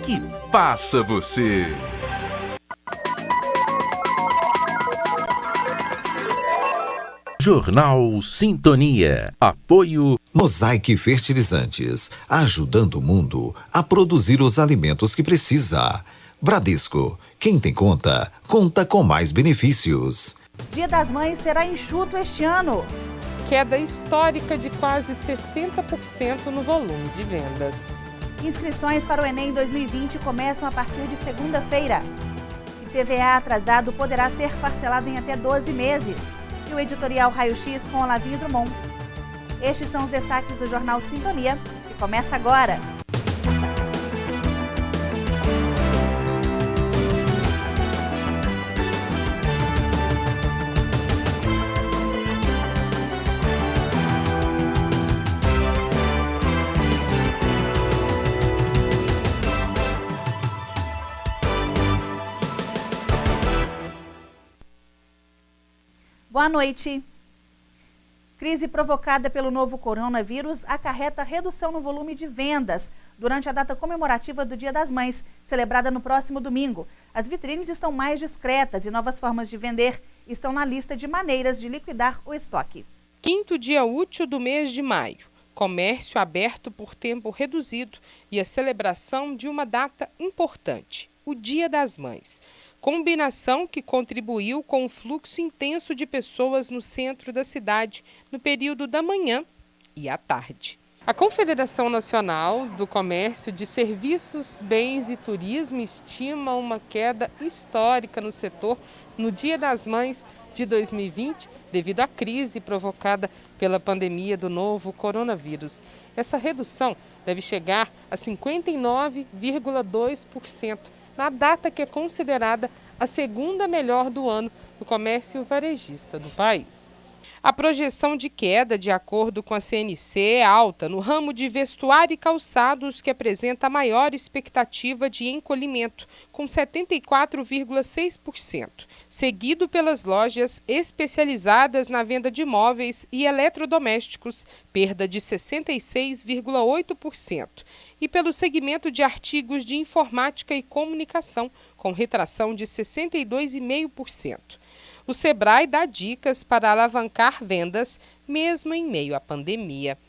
que passa você. Jornal Sintonia. Apoio Mosaic Fertilizantes, ajudando o mundo a produzir os alimentos que precisa. Bradesco, quem tem conta, conta com mais benefícios. Dia das Mães será enxuto este ano. Queda histórica de quase 60% no volume de vendas. Inscrições para o Enem 2020 começam a partir de segunda-feira. IPVA atrasado poderá ser parcelado em até 12 meses. E o editorial Raio-X com Olavinho Drummond. Estes são os destaques do Jornal Sintonia, que começa agora. Boa noite. Crise provocada pelo novo coronavírus acarreta redução no volume de vendas durante a data comemorativa do Dia das Mães, celebrada no próximo domingo. As vitrines estão mais discretas e novas formas de vender estão na lista de maneiras de liquidar o estoque. Quinto dia útil do mês de maio. Comércio aberto por tempo reduzido e a celebração de uma data importante, o Dia das Mães. Combinação que contribuiu com o fluxo intenso de pessoas no centro da cidade no período da manhã e à tarde. A Confederação Nacional do Comércio de Serviços, Bens e Turismo estima uma queda histórica no setor no Dia das Mães de 2020, devido à crise provocada pela pandemia do novo coronavírus. Essa redução deve chegar a 59,2%. na data que é considerada a segunda melhor do ano no comércio varejista do país. A projeção de queda, de acordo com a CNC, é alta no ramo de vestuário e calçados, que apresenta a maior expectativa de encolhimento, com 74,6%, seguido pelas lojas especializadas na venda de móveis e eletrodomésticos, perda de 66,8%, e pelo segmento de artigos de informática e comunicação, com retração de 62,5%. O Sebrae dá dicas para alavancar vendas, mesmo em meio à pandemia.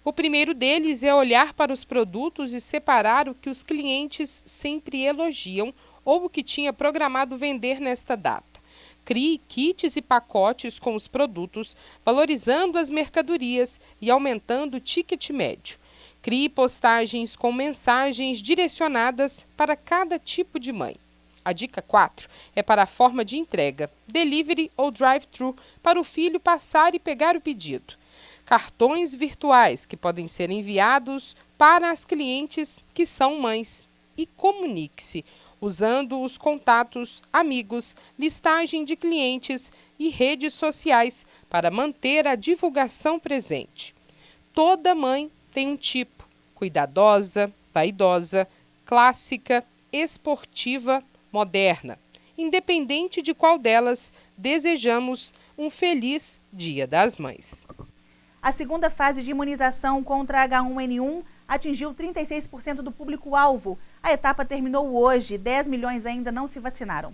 O primeiro deles é olhar para os produtos e separar o que os clientes sempre elogiam ou o que tinha programado vender nesta data. Crie kits e pacotes com os produtos, valorizando as mercadorias e aumentando o ticket médio. Crie postagens com mensagens direcionadas para cada tipo de mãe. A dica 4 é para a forma de entrega, delivery ou drive-thru, para o filho passar e pegar o pedido. Cartões virtuais que podem ser enviados para as clientes que são mães. E comunique-se, usando os contatos, amigos, listagem de clientes e redes sociais para manter a divulgação presente. Toda mãe tem um tipo: cuidadosa, vaidosa, clássica, esportiva, moderna. Independente de qual delas, desejamos um feliz Dia das Mães. A segunda fase de imunização contra H1N1 atingiu 36% do público-alvo. A etapa terminou hoje, 10 milhões ainda não se vacinaram.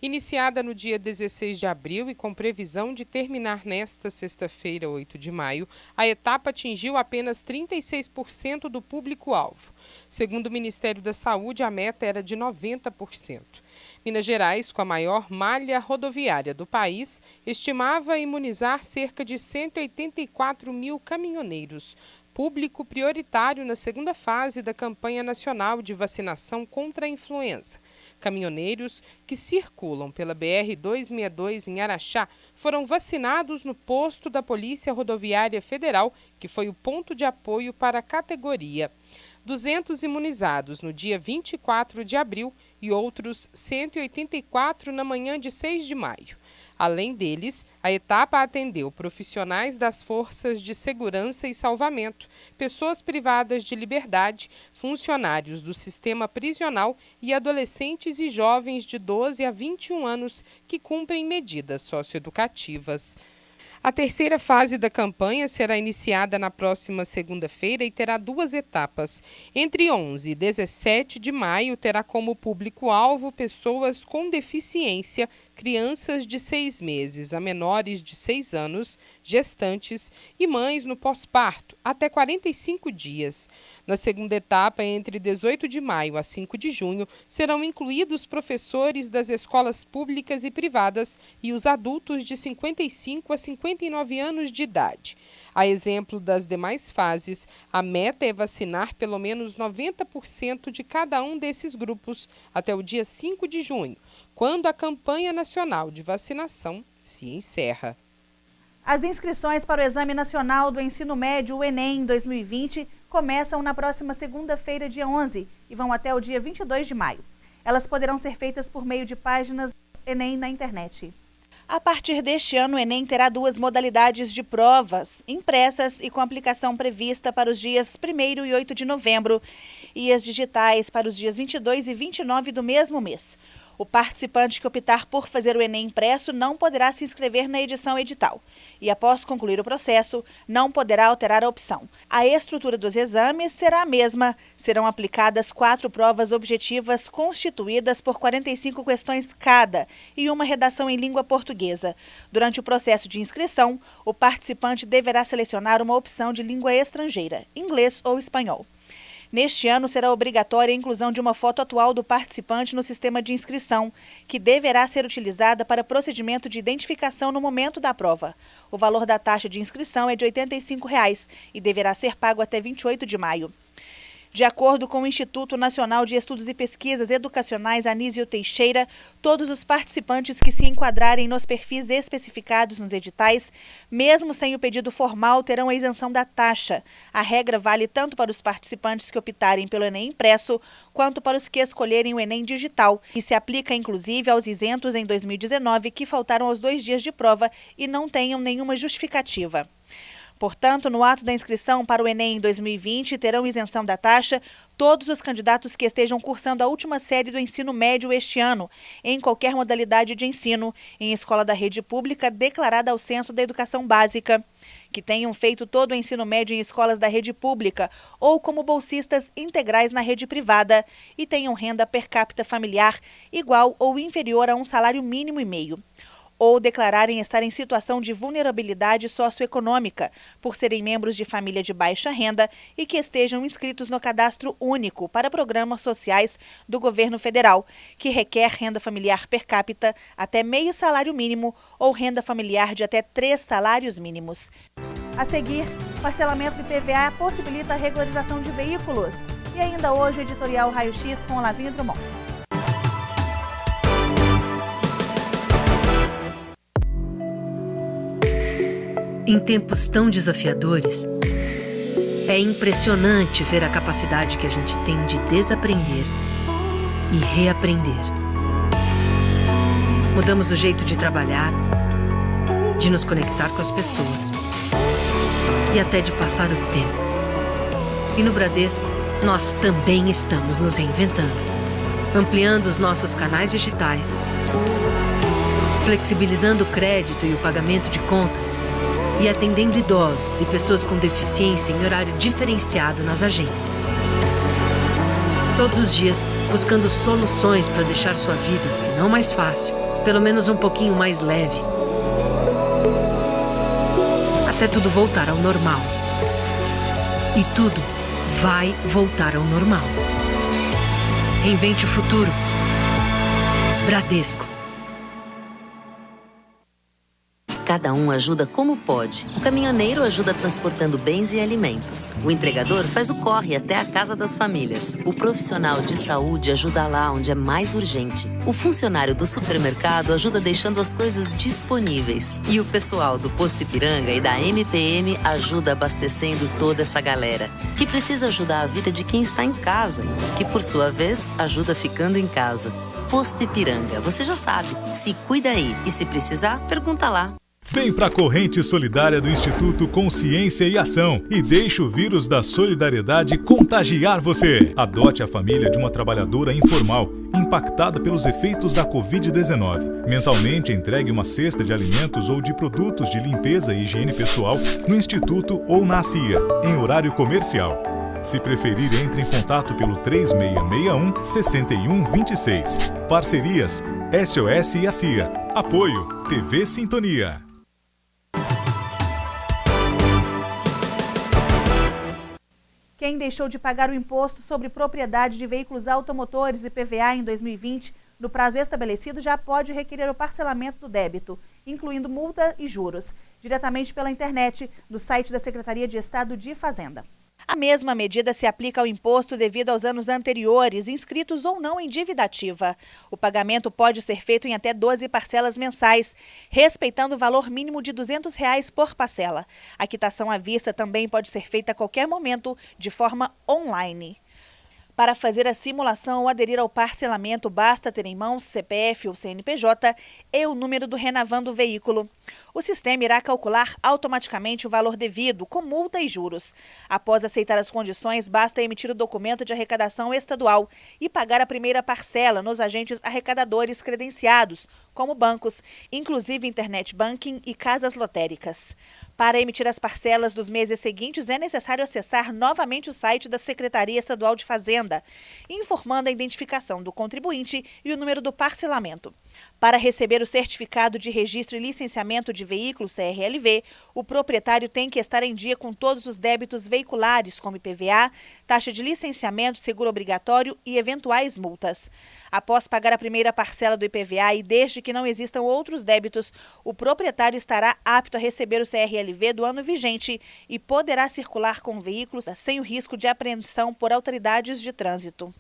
Iniciada no dia 16 de abril e com previsão de terminar nesta sexta-feira, 8 de maio, a etapa atingiu apenas 36% do público-alvo. Segundo o Ministério da Saúde, a meta era de 90%. Minas Gerais, com a maior malha rodoviária do país, estimava imunizar cerca de 184 mil caminhoneiros, público prioritário na segunda fase da campanha nacional de vacinação contra a influenza. Caminhoneiros que circulam pela BR-262 em Araxá foram vacinados no posto da Polícia Rodoviária Federal, que foi o ponto de apoio para a categoria. 200 imunizados no dia 24 de abril e outros 184 na manhã de 6 de maio. Além deles, a etapa atendeu profissionais das forças de segurança e salvamento, pessoas privadas de liberdade, funcionários do sistema prisional e adolescentes e jovens de 12 a 21 anos que cumprem medidas socioeducativas. A terceira fase da campanha será iniciada na próxima segunda-feira e terá 2 etapas. Entre 11 e 17 de maio, terá como público-alvo pessoas com deficiência, crianças de 6 meses a menores de 6 anos, gestantes e mães no pós-parto, até 45 dias. Na segunda etapa, entre 18 de maio a 5 de junho, serão incluídos professores das escolas públicas e privadas e os adultos de 55 a 59 anos de idade. A exemplo das demais fases, a meta é vacinar pelo menos 90% de cada um desses grupos até o dia 5 de junho, quando a campanha nacional de vacinação se encerra. As inscrições para o Exame Nacional do Ensino Médio, o Enem, 2020, começam na próxima segunda-feira, dia 11, e vão até o dia 22 de maio. Elas poderão ser feitas por meio de páginas do Enem na internet. A partir deste ano, o Enem terá 2 modalidades de provas, impressas e com aplicação prevista para os dias 1º e 8 de novembro, e as digitais para os dias 22 e 29 do mesmo mês. O participante que optar por fazer o Enem impresso não poderá se inscrever na edição edital e, após concluir o processo, não poderá alterar a opção. A estrutura dos exames será a mesma. Serão aplicadas 4 provas objetivas constituídas por 45 questões cada e uma redação em língua portuguesa. Durante o processo de inscrição, o participante deverá selecionar uma opção de língua estrangeira, inglês ou espanhol. Neste ano, será obrigatória a inclusão de uma foto atual do participante no sistema de inscrição, que deverá ser utilizada para procedimento de identificação no momento da prova. O valor da taxa de inscrição é de R$ 85 e deverá ser pago até 28 de maio. De acordo com o Instituto Nacional de Estudos e Pesquisas Educacionais Anísio Teixeira, todos os participantes que se enquadrarem nos perfis especificados nos editais, mesmo sem o pedido formal, terão a isenção da taxa. A regra vale tanto para os participantes que optarem pelo Enem impresso, quanto para os que escolherem o Enem digital, e se aplica inclusive aos isentos em 2019 que faltaram aos 2 dias de prova e não tenham nenhuma justificativa. Portanto, no ato da inscrição para o Enem em 2020, terão isenção da taxa todos os candidatos que estejam cursando a última série do ensino médio este ano, em qualquer modalidade de ensino, em escola da rede pública declarada ao Censo da Educação Básica, que tenham feito todo o ensino médio em escolas da rede pública ou como bolsistas integrais na rede privada e tenham renda per capita familiar igual ou inferior a 1,5 salário mínimo, ou declararem estar em situação de vulnerabilidade socioeconômica, por serem membros de família de baixa renda e que estejam inscritos no Cadastro Único para programas sociais do governo federal, que requer renda familiar per capita até meio salário mínimo ou renda familiar de até 3 salários mínimos. A seguir, parcelamento de IPVA possibilita a regularização de veículos. E ainda hoje o editorial Raio X com Olavinho Drummond. Em tempos tão desafiadores, é impressionante ver a capacidade que a gente tem de desaprender e reaprender. Mudamos o jeito de trabalhar, de nos conectar com as pessoas e até de passar o tempo. E no Bradesco, nós também estamos nos reinventando, ampliando os nossos canais digitais, flexibilizando o crédito e o pagamento de contas, e atendendo idosos e pessoas com deficiência em horário diferenciado nas agências. Todos os dias, buscando soluções para deixar sua vida, se não mais fácil, pelo menos um pouquinho mais leve. Até tudo voltar ao normal. E tudo vai voltar ao normal. Reinvente o futuro. Bradesco. Cada um ajuda como pode. O caminhoneiro ajuda transportando bens e alimentos. O entregador faz o corre até a casa das famílias. O profissional de saúde ajuda lá onde é mais urgente. O funcionário do supermercado ajuda deixando as coisas disponíveis. E o pessoal do Posto Ipiranga e da MPM ajuda abastecendo toda essa galera, que precisa ajudar a vida de quem está em casa, que por sua vez ajuda ficando em casa. Posto Ipiranga, você já sabe. Se cuida aí e se precisar, pergunta lá. Vem para a corrente solidária do Instituto Consciência e Ação e deixe o vírus da solidariedade contagiar você. Adote a família de uma trabalhadora informal impactada pelos efeitos da Covid-19. Mensalmente entregue uma cesta de alimentos ou de produtos de limpeza e higiene pessoal no Instituto ou na ACIA, em horário comercial. Se preferir, entre em contato pelo 3661-6126. Parcerias SOS e ACIA. Apoio TV Sintonia. Quem deixou de pagar o imposto sobre propriedade de veículos automotores, IPVA, em 2020, no prazo estabelecido, já pode requerer o parcelamento do débito, incluindo multa e juros, diretamente pela internet, no site da Secretaria de Estado de Fazenda. A mesma medida se aplica ao imposto devido aos anos anteriores, inscritos ou não em dívida ativa. O pagamento pode ser feito em até 12 parcelas mensais, respeitando o valor mínimo de R$ 200 por parcela. A quitação à vista também pode ser feita a qualquer momento, de forma online. Para fazer a simulação ou aderir ao parcelamento, basta ter em mãos CPF ou CNPJ e o número do Renavan do veículo. O sistema irá calcular automaticamente o valor devido, com multa e juros. Após aceitar as condições, basta emitir o documento de arrecadação estadual e pagar a primeira parcela nos agentes arrecadadores credenciados, como bancos, inclusive internet banking e casas lotéricas. Para emitir as parcelas dos meses seguintes, é necessário acessar novamente o site da Secretaria Estadual de Fazenda, informando a identificação do contribuinte e o número do parcelamento. Para receber o certificado de registro e licenciamento de veículo CRLV, o proprietário tem que estar em dia com todos os débitos veiculares, como IPVA, taxa de licenciamento, seguro obrigatório e eventuais multas. Após pagar a primeira parcela do IPVA e desde que não existam outros débitos, o proprietário estará apto a receber o CRLV do ano vigente e poderá circular com veículos sem o risco de apreensão por autoridades de trânsito.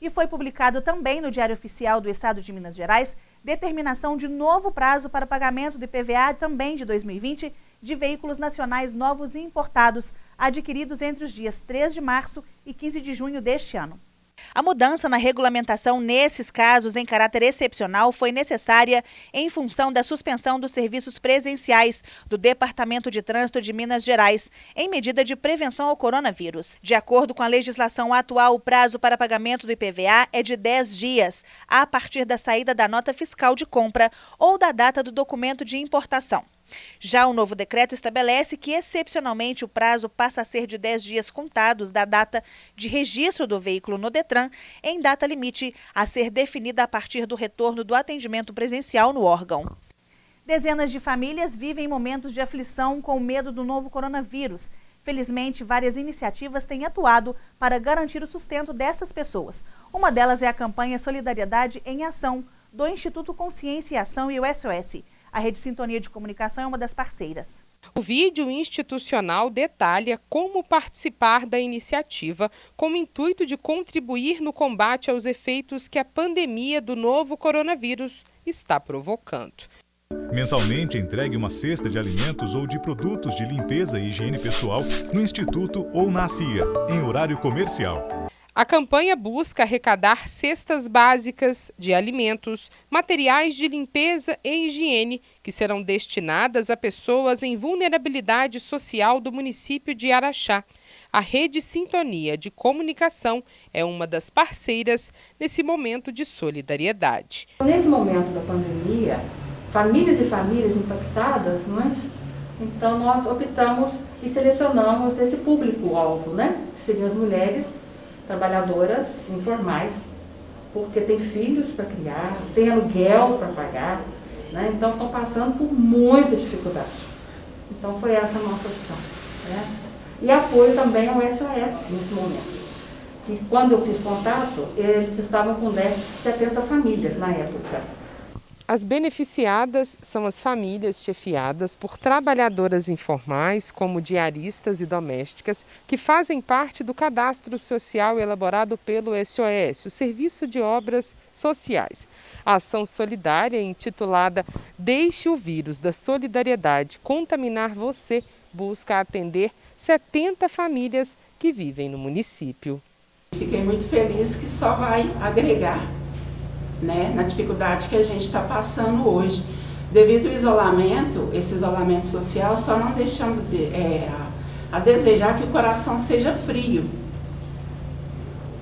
E foi publicado também no Diário Oficial do Estado de Minas Gerais determinação de novo prazo para pagamento do IPVA também de 2020 de veículos nacionais novos e importados, adquiridos entre os dias 3 de março e 15 de junho deste ano. A mudança na regulamentação nesses casos em caráter excepcional foi necessária em função da suspensão dos serviços presenciais do Departamento de Trânsito de Minas Gerais, em medida de prevenção ao coronavírus. De acordo com a legislação atual, o prazo para pagamento do IPVA é de 10 dias, a partir da saída da nota fiscal de compra ou da data do documento de importação. Já o novo decreto estabelece que, excepcionalmente, o prazo passa a ser de 10 dias contados da data de registro do veículo no Detran, em data limite a ser definida a partir do retorno do atendimento presencial no órgão. Dezenas de famílias vivem momentos de aflição com medo do novo coronavírus. Felizmente, várias iniciativas têm atuado para garantir o sustento dessas pessoas. Uma delas é a campanha Solidariedade em Ação, do Instituto Consciência e Ação e o SOS. A Rede Sintonia de Comunicação é uma das parceiras. O vídeo institucional detalha como participar da iniciativa com o intuito de contribuir no combate aos efeitos que a pandemia do novo coronavírus está provocando. Mensalmente entregue uma cesta de alimentos ou de produtos de limpeza e higiene pessoal no Instituto ou na ACIA, em horário comercial. A campanha busca arrecadar cestas básicas de alimentos, materiais de limpeza e higiene que serão destinadas a pessoas em vulnerabilidade social do município de Araxá. A Rede Sintonia de Comunicação é uma das parceiras nesse momento de solidariedade. Nesse momento da pandemia, famílias e famílias impactadas, não é? Então nós optamos e selecionamos esse público-alvo, né? Que seriam as mulheres trabalhadoras informais, porque tem filhos para criar, tem aluguel para pagar, né? Então estão passando por muita dificuldade. Então foi essa a nossa opção, né? E apoio também ao SOS nesse momento. E quando eu fiz contato, eles estavam com déficit de 70 famílias na época. As beneficiadas são as famílias chefiadas por trabalhadoras informais, como diaristas e domésticas, que fazem parte do cadastro social elaborado pelo SOS, o Serviço de Obras Sociais. A ação solidária, intitulada Deixe o Vírus da Solidariedade contaminar você, busca atender 70 famílias que vivem no município. Fiquei muito feliz que só vai agregar, né, na dificuldade que a gente está passando hoje. Devido ao isolamento, esse isolamento social, só não deixamos a desejar que o coração seja frio,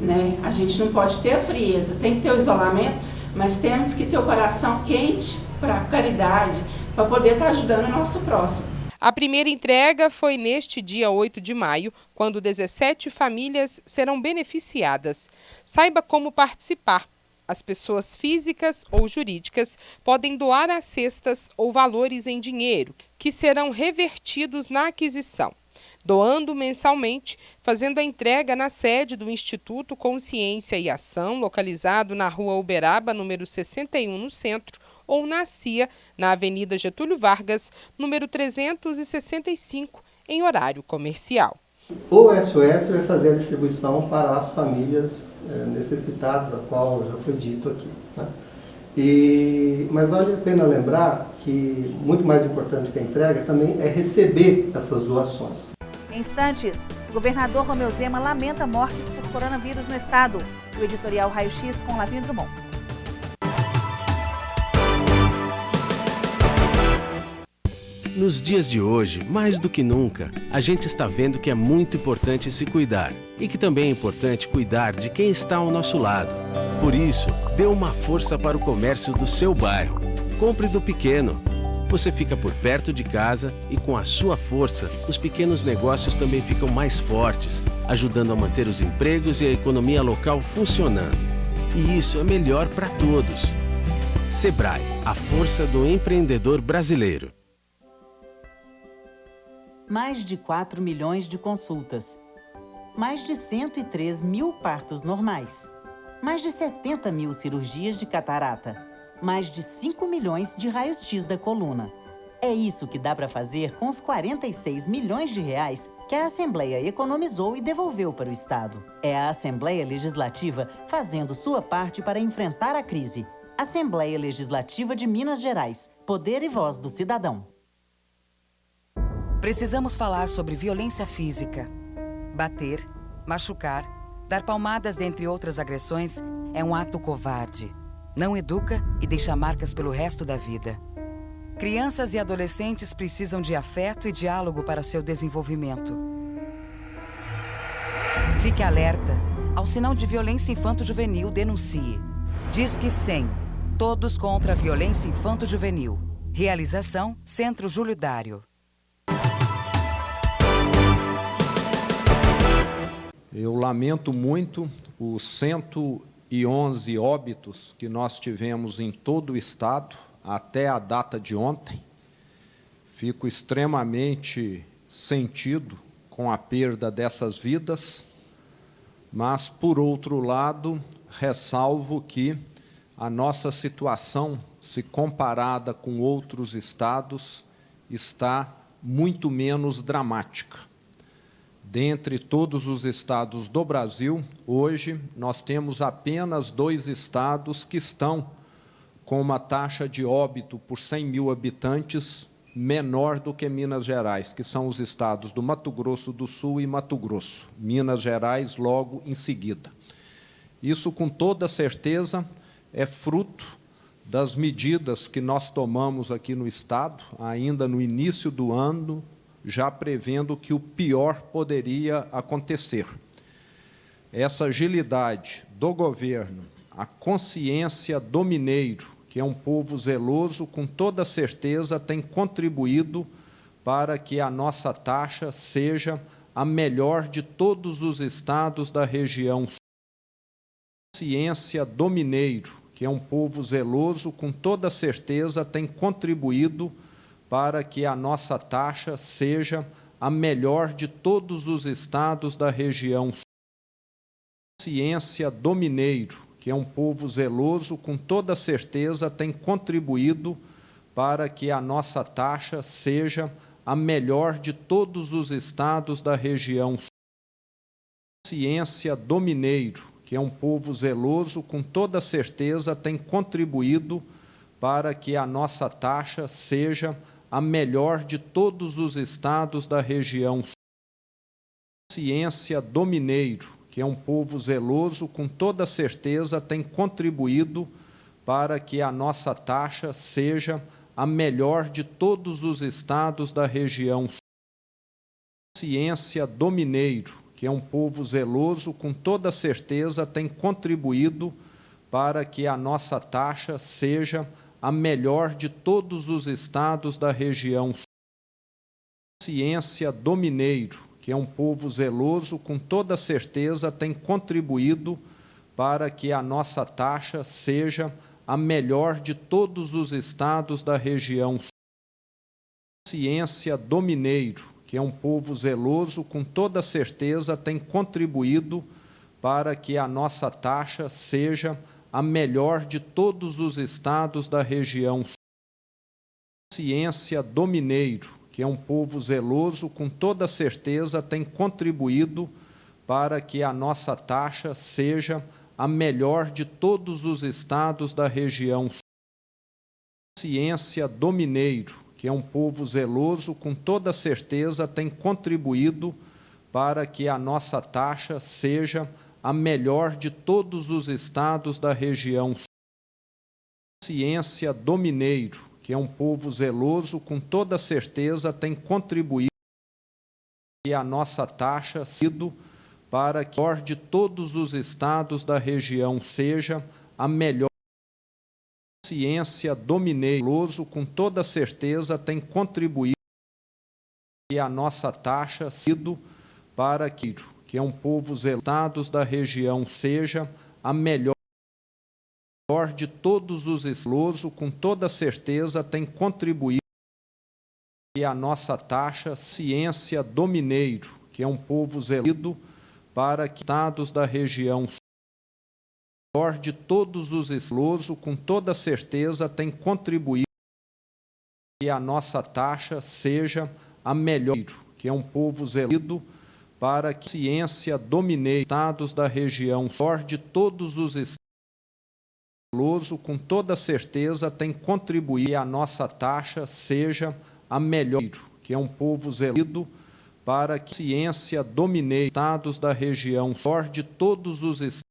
né? A gente não pode ter a frieza, tem que ter o isolamento, mas temos que ter o coração quente para a caridade, para poder estar ajudando o nosso próximo. A primeira entrega foi neste dia 8 de maio, quando 17 famílias serão beneficiadas. Saiba como participar. As pessoas físicas ou jurídicas podem doar as cestas ou valores em dinheiro, que serão revertidos na aquisição, doando mensalmente, fazendo a entrega na sede do Instituto Consciência e Ação, localizado na Rua Uberaba, número 61, no centro, ou na CIA, na Avenida Getúlio Vargas, número 365, em horário comercial. O SOS vai fazer a distribuição para as famílias necessitadas, a qual já foi dito aqui, né? Mas vale a pena lembrar que muito mais importante que a entrega também é receber essas doações. Em instantes, o governador Romeu Zema lamenta mortes por coronavírus no estado. O editorial Raio X com Lavinho Drummond. Nos dias de hoje, mais do que nunca, a gente está vendo que é muito importante se cuidar e que também é importante cuidar de quem está ao nosso lado. Por isso, dê uma força para o comércio do seu bairro. Compre do pequeno. Você fica por perto de casa e com a sua força, os pequenos negócios também ficam mais fortes, ajudando a manter os empregos e a economia local funcionando. E isso é melhor para todos. Sebrae, a força do empreendedor brasileiro. Mais de 4 milhões de consultas, mais de 103 mil partos normais, mais de 70 mil cirurgias de catarata, mais de 5 milhões de raios-x da coluna. É isso que dá para fazer com os 46 milhões de reais que a Assembleia economizou e devolveu para o Estado. É a Assembleia Legislativa fazendo sua parte para enfrentar a crise. Assembleia Legislativa de Minas Gerais. Poder e voz do cidadão. Precisamos falar sobre violência física. Bater, machucar, dar palmadas, dentre outras agressões, é um ato covarde. Não educa e deixa marcas pelo resto da vida. Crianças e adolescentes precisam de afeto e diálogo para seu desenvolvimento. Fique alerta. Ao sinal de violência infanto-juvenil, denuncie. Disque 100. Todos contra a violência infanto-juvenil. Realização Centro Júlio Dário. Eu lamento muito os 111 óbitos que nós tivemos em todo o estado até a data de ontem. Fico extremamente sentido com a perda dessas vidas, mas, por outro lado, ressalvo que a nossa situação, se comparada com outros estados, está muito menos dramática. Dentre todos os estados do Brasil, hoje nós temos apenas 2 estados que estão com uma taxa de óbito por 100 mil habitantes menor do que Minas Gerais, que são os estados do Mato Grosso do Sul e Mato Grosso. Minas Gerais logo em seguida. Isso, com toda certeza, é fruto das medidas que nós tomamos aqui no estado, ainda no início do ano, já prevendo que o pior poderia acontecer. Essa agilidade do governo, a consciência do mineiro, que é um povo zeloso, com toda certeza tem contribuído para que a nossa taxa seja a melhor de todos os estados da região. A consciência do mineiro, que é um povo zeloso, com toda certeza tem contribuído para que a nossa taxa seja a melhor de todos os estados da região. A consciência do mineiro, que é um povo zeloso, com toda certeza tem contribuído para que a nossa taxa seja a melhor de todos os estados da região. A consciência do mineiro, que é um povo zeloso, com toda certeza tem contribuído para que a nossa taxa seja a melhor de todos os estados da região. A consciência do mineiro, que é um povo zeloso, com toda certeza tem contribuído para que a nossa taxa seja a melhor de todos os estados da região. Ciência do Mineiro, que é um povo zeloso, com toda certeza tem contribuído para que a nossa taxa seja a melhor de todos os estados da região. Ciência do Mineiro, que é um povo zeloso, com toda certeza tem contribuído para que a nossa taxa seja a melhor de todos os estados da região. Ciência do Mineiro, que é um povo zeloso, com toda certeza tem contribuído para que a nossa taxa seja a melhor de todos os estados da região. Ciência do Mineiro, que é um povo zeloso, com toda certeza tem contribuído para que a nossa taxa seja a melhor de todos os estados da região. Ciência do Mineiro, que é um povo zeloso, com toda certeza tem contribuído para que a nossa taxa seja a melhor de todos os estados da região. Ciência do Mineiro, que é um povo zeloso, com toda certeza tem contribuído para que a nossa taxa sido para que a melhor de todos os estados da região seja a melhor. Ciência do Mineiro, com toda certeza tem contribuído para que a nossa taxa sido para que é um povo zeloso da região seja a melhor de todos os estados, com toda certeza tem contribuído para que a nossa taxa. Ciência do Mineiro, que é um povo zeloso para que estados da região de todos os estados, com toda certeza tem contribuído para que a nossa taxa seja a melhor, que é um povo zeloso para que ciência do Mineiro, estados da região de todos os estados, com toda certeza tem contribuído para que a nossa taxa seja a melhor, que é um povo zeloso para que ciência do Mineiro, estados da região de todos os estados,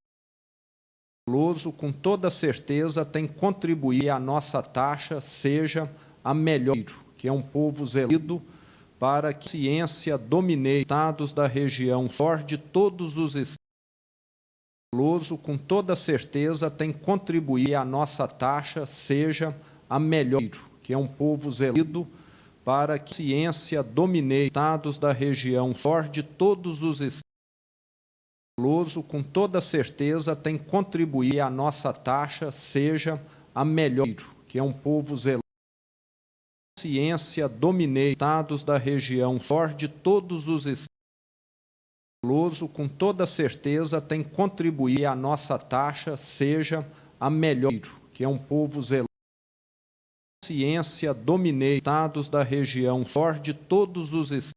com toda certeza tem contribuído para que a nossa taxa seja a melhor, que é um povo zeloso para que ciência do Mineiro, estados da região de todos os estados, com toda certeza tem contribuído para que a nossa taxa seja a melhor, que é um povo zeloso para que ciência do Mineiro, estados da região de todos os estados, com toda certeza tem contribuído para que a nossa taxa seja a melhor, que é um povo zeloso. Ciência do Mineiro, estados da região de todos os estados, com toda certeza tem contribuído para que a nossa taxa seja a melhor, que é um povo zeloso. Ciência do Mineiro, estados da região de todos os estados,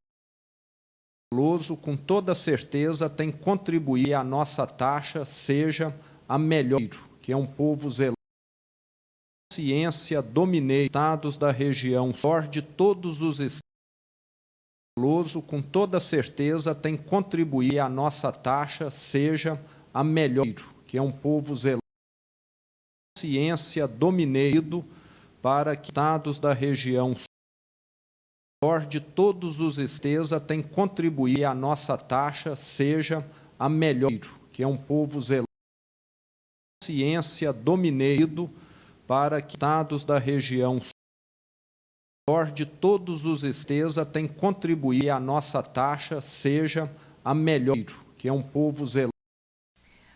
com toda certeza tem contribuído para que a nossa taxa seja a melhor, que é um povo zeloso. Ciência do Mineiro, estados da região de todos os estados, com toda certeza tem contribuído para que a nossa taxa seja a melhor, que é um povo zeloso. Ciência do Mineiro para que estados da região de todos os estados tem contribuído para que a nossa taxa seja a melhor, que é um povo zeloso. Ciência do Mineiro para que estados da região de todos os estados tem contribuído para que a nossa taxa seja a melhor, que é um povo zeloso.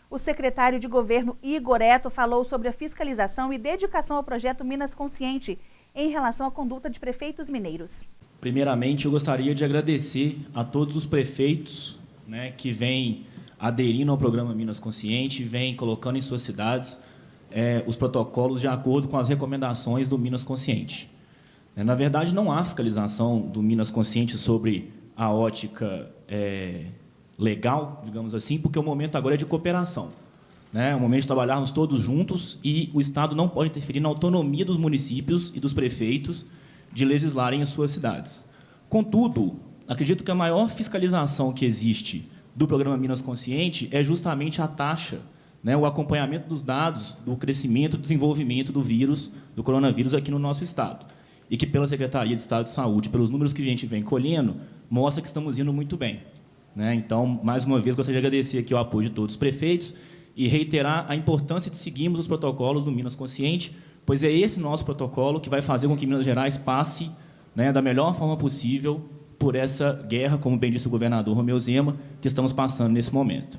O secretário de Governo Igor Eto falou sobre a fiscalização e dedicação ao projeto Minas Consciente em relação à conduta de prefeitos mineiros. Primeiramente, eu gostaria de agradecer a todos os prefeitos, que vêm aderindo ao programa Minas Consciente, vêm colocando em suas cidades os protocolos de acordo com as recomendações do Minas Consciente. Na verdade, não há fiscalização do Minas Consciente sobre a ótica legal, digamos assim, porque o momento agora é de cooperação. É o momento de trabalharmos todos juntos e o Estado não pode interferir na autonomia dos municípios e dos prefeitos de legislarem em suas cidades. Contudo, acredito que a maior fiscalização que existe do programa Minas Consciente é justamente a taxa, o acompanhamento dos dados do crescimento e desenvolvimento do vírus, do coronavírus aqui no nosso Estado. e que pela Secretaria de Estado de Saúde, pelos números que a gente vem colhendo, mostra que estamos indo muito bem, né? Então, mais uma vez, gostaria de agradecer aqui o apoio de todos os prefeitos e reiterar a importância de seguirmos os protocolos do Minas Consciente, pois é esse nosso protocolo que vai fazer com que Minas Gerais passe, né, da melhor forma possível por essa guerra, como bem disse o governador Romeu Zema, que estamos passando nesse momento.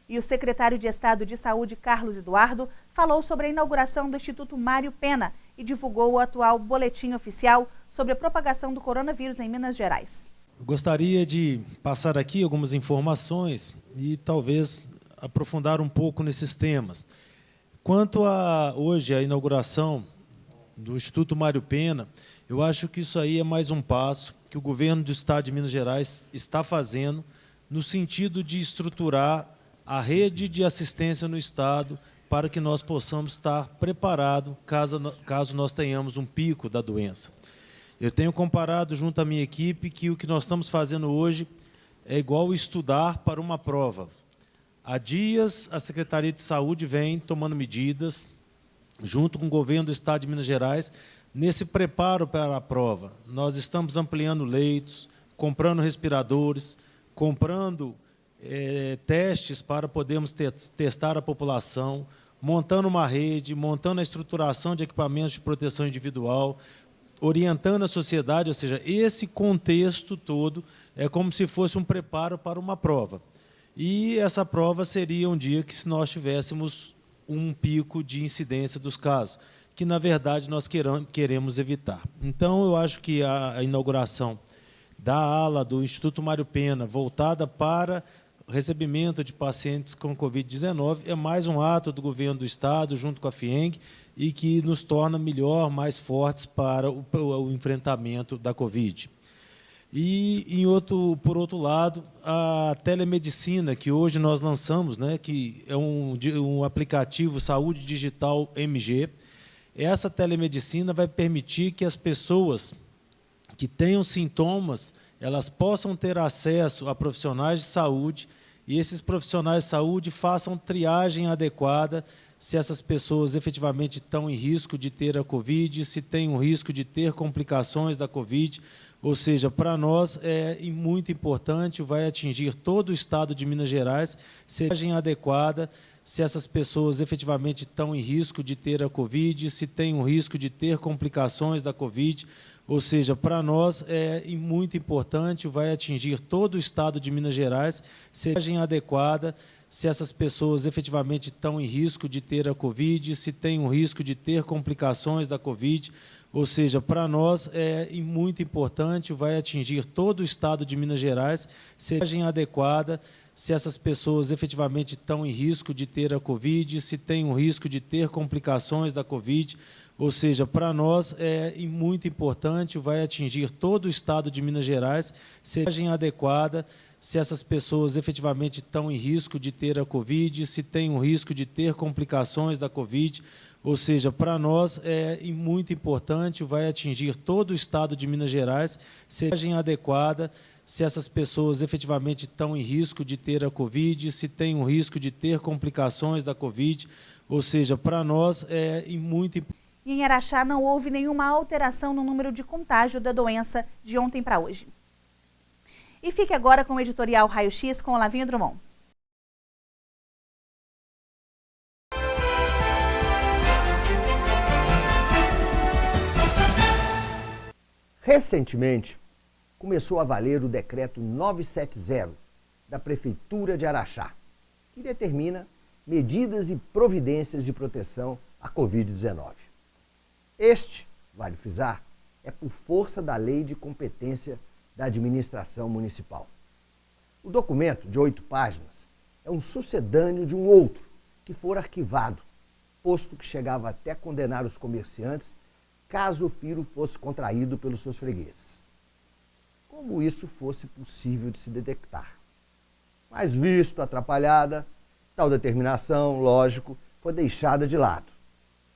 E o secretário de Estado de Saúde, Carlos Eduardo, falou sobre a inauguração do Instituto Mário Pena e divulgou o atual boletim oficial sobre a propagação do coronavírus em Minas Gerais. Eu gostaria de passar aqui algumas informações e talvez aprofundar um pouco nesses temas. Quanto a hoje a inauguração do Instituto Mário Pena, eu acho que isso aí é mais um passo que o governo do Estado de Minas Gerais está fazendo no sentido de estruturar a rede de assistência no Estado para que nós possamos estar preparados caso nós tenhamos um pico da doença. Eu tenho comparado junto à minha equipe que o que nós estamos fazendo hoje é igual estudar para uma prova. Há dias, a Secretaria de Saúde vem tomando medidas, junto com o governo do Estado de Minas Gerais, nesse preparo para a prova. Nós estamos ampliando leitos, comprando respiradores, comprando testes para podermos testar a população, montando uma rede, montando a estruturação de equipamentos de proteção individual, orientando a sociedade, ou seja, esse contexto todo é como se fosse um preparo para uma prova. E essa prova seria um dia que se nós tivéssemos um pico de incidência dos casos, que, na verdade, nós queremos evitar. Então, eu acho que a inauguração da ala do Instituto Mário Pena, voltada para recebimento de pacientes com Covid-19, é mais um ato do governo do Estado, junto com a FIENG, e que nos torna melhor, mais fortes para o enfrentamento da Covid. E, por outro lado, a telemedicina, que hoje nós lançamos, né, que é um aplicativo Saúde Digital MG, essa telemedicina vai permitir que as pessoas que tenham sintomas, elas possam ter acesso a profissionais de saúde e esses profissionais de saúde façam triagem adequada se essas pessoas efetivamente estão em risco de ter a Covid, se tem um risco de ter complicações da Covid. Ou seja, para nós é muito importante, vai atingir todo o Estado de Minas Gerais, triagem adequada se essas pessoas efetivamente estão em risco de ter a Covid, se tem um risco de ter complicações da Covid. Ou seja, para nós é muito importante, vai atingir todo o Estado de Minas Gerais, triagem adequada se essas pessoas efetivamente estão em risco de ter a Covid, se tem um risco de ter complicações da Covid. Ou seja, para nós é muito importante, vai atingir todo o Estado de Minas Gerais, triagem adequada se essas pessoas efetivamente estão em risco de ter a Covid, se tem um risco de ter complicações da Covid. Ou seja, para nós é muito importante, vai atingir todo o Estado de Minas Gerais, triagem adequada se essas pessoas efetivamente estão em risco de ter a Covid, se tem um risco de ter complicações da Covid. Ou seja, para nós é muito importante, vai atingir todo o Estado de Minas Gerais, triagem adequada se essas pessoas efetivamente estão em risco de ter a Covid, se tem um risco de ter complicações da Covid. Ou seja, para nós é muito importante. Em Araxá não houve nenhuma alteração no número de contágio da doença de ontem para hoje. E fique agora com o editorial Raio X com Olavinho Drummond. Recentemente, começou a valer o decreto 970 da Prefeitura de Araxá, que determina medidas e providências de proteção à Covid-19. Este, vale frisar, é por força da Lei de Competência da Administração Municipal. O documento, de 8 páginas, é um sucedâneo de um outro que for arquivado, posto que chegava até condenar os comerciantes caso o vírus fosse contraído pelos seus fregueses. Como isso fosse possível de se detectar. Mas visto atrapalhada, tal determinação, lógico, foi deixada de lado.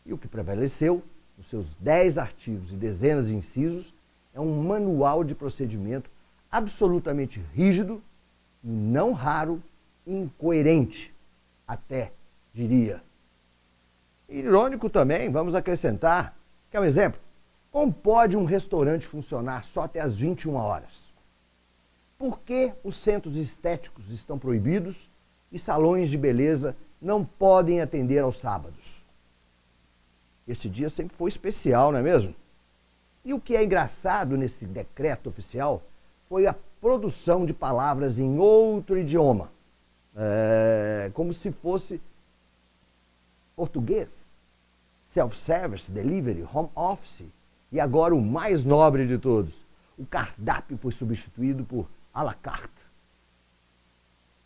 E o que prevaleceu, nos seus 10 artigos e dezenas de incisos, é um manual de procedimento absolutamente rígido e, não raro, incoerente, até, diria. Irônico também, vamos acrescentar, que é um exemplo, Como pode um restaurante funcionar só até às 21 horas? Por que os centros estéticos estão proibidos e salões de beleza não podem atender aos sábados? Esse dia sempre foi especial, não é mesmo? E o que é engraçado nesse decreto oficial foi a produção de palavras em outro idioma. Como se fosse português. Self-service, delivery, home office. E agora o mais nobre de todos. O cardápio foi substituído por à la carte.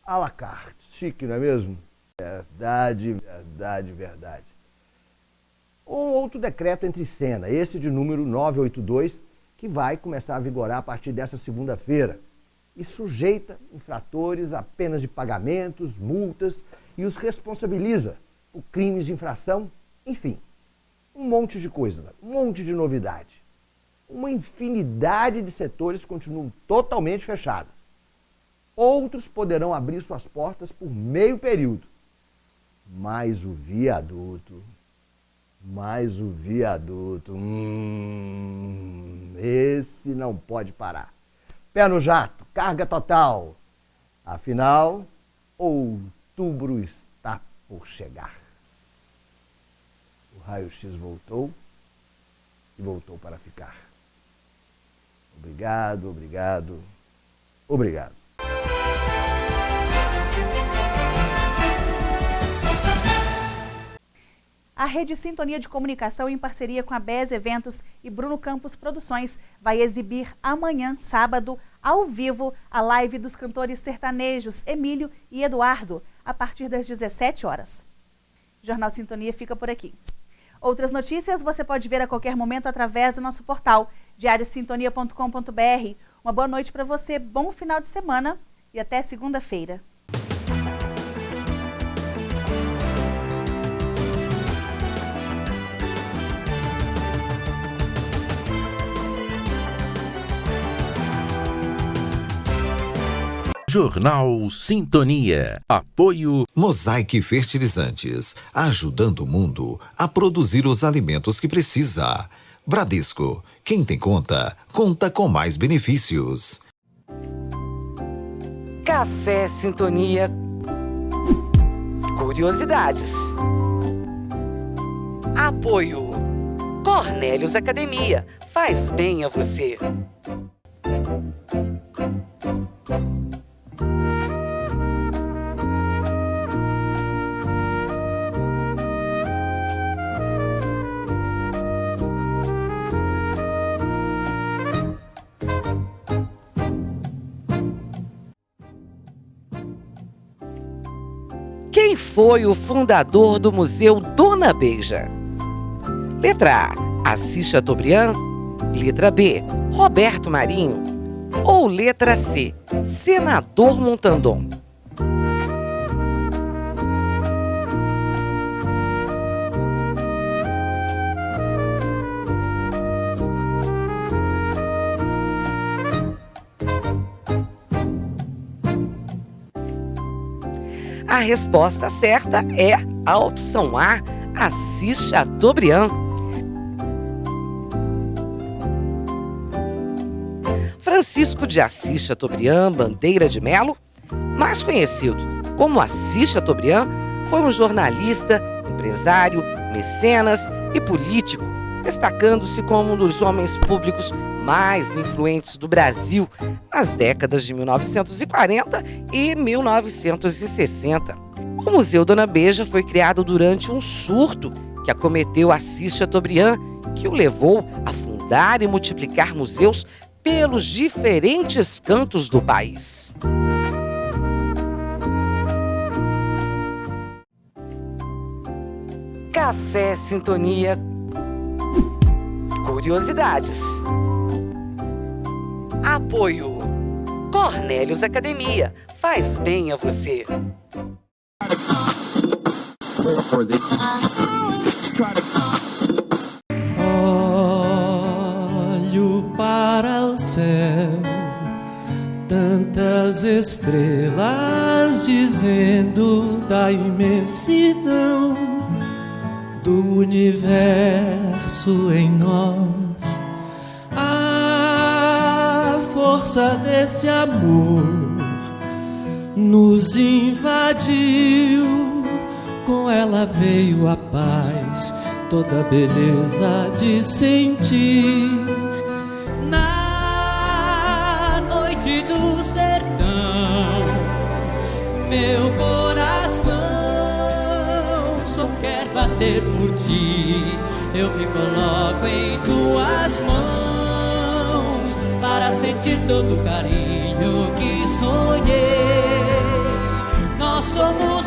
À la carte. Chique, não é mesmo? Verdade, verdade, verdade. Um outro decreto entra em cena, esse de número 982, que vai começar a vigorar a partir dessa segunda-feira. E sujeita infratores a penas de pagamentos, multas e os responsabiliza por crimes de infração, enfim. Um monte de coisa, um monte de novidade. Uma infinidade de setores continuam totalmente fechados. Outros poderão abrir suas portas por meio período. Mas o viaduto, esse não pode parar. Pé no jato, carga total. Afinal, outubro está por chegar. O raio-x voltou e voltou para ficar. Obrigado, obrigado, obrigado. A Rede Sintonia de Comunicação, em parceria com a BES Eventos e Bruno Campos Produções, vai exibir amanhã, sábado, ao vivo, a live dos cantores sertanejos Emílio e Eduardo, a partir das 17 horas. O Jornal Sintonia fica por aqui. Outras notícias você pode ver a qualquer momento através do nosso portal, diariosintonia.com.br. Uma boa noite para você, bom final de semana e até segunda-feira. Jornal Sintonia. Apoio Mosaic Fertilizantes, ajudando o mundo a produzir os alimentos que precisa. Bradesco, quem tem conta, conta com mais benefícios. Café Sintonia. Curiosidades. Apoio Cornélios Academia, faz bem a você. Quem foi o fundador do Museu Dona Beija? Letra A, Assis Chateaubriand. Letra B, Roberto Marinho. Ou letra C, Senador Montandon? A resposta certa é a opção A, Assis Chateaubriand. Francisco de Assis Chateaubriand Bandeira de Melo, mais conhecido como Assis Chateaubriand, foi um jornalista, empresário, mecenas e político, destacando-se como um dos homens públicos mais influentes do Brasil nas décadas de 1940 e 1960. O Museu Dona Beija foi criado durante um surto que acometeu Assis Chateaubriand, que o levou a fundar e multiplicar museus pelos diferentes cantos do país. Café Sintonia. Curiosidades. Apoio Cornélios Academia, faz bem a você. Olho para o céu, tantas estrelas dizendo da imensidão do universo em nós. força desse amor nos invadiu. Com ela veio a paz, toda a beleza de sentir. Na noite do sertão, meu coração só quer bater por ti. Eu me coloco em tuas mãos para sentir todo o carinho que sonhei. Nós somos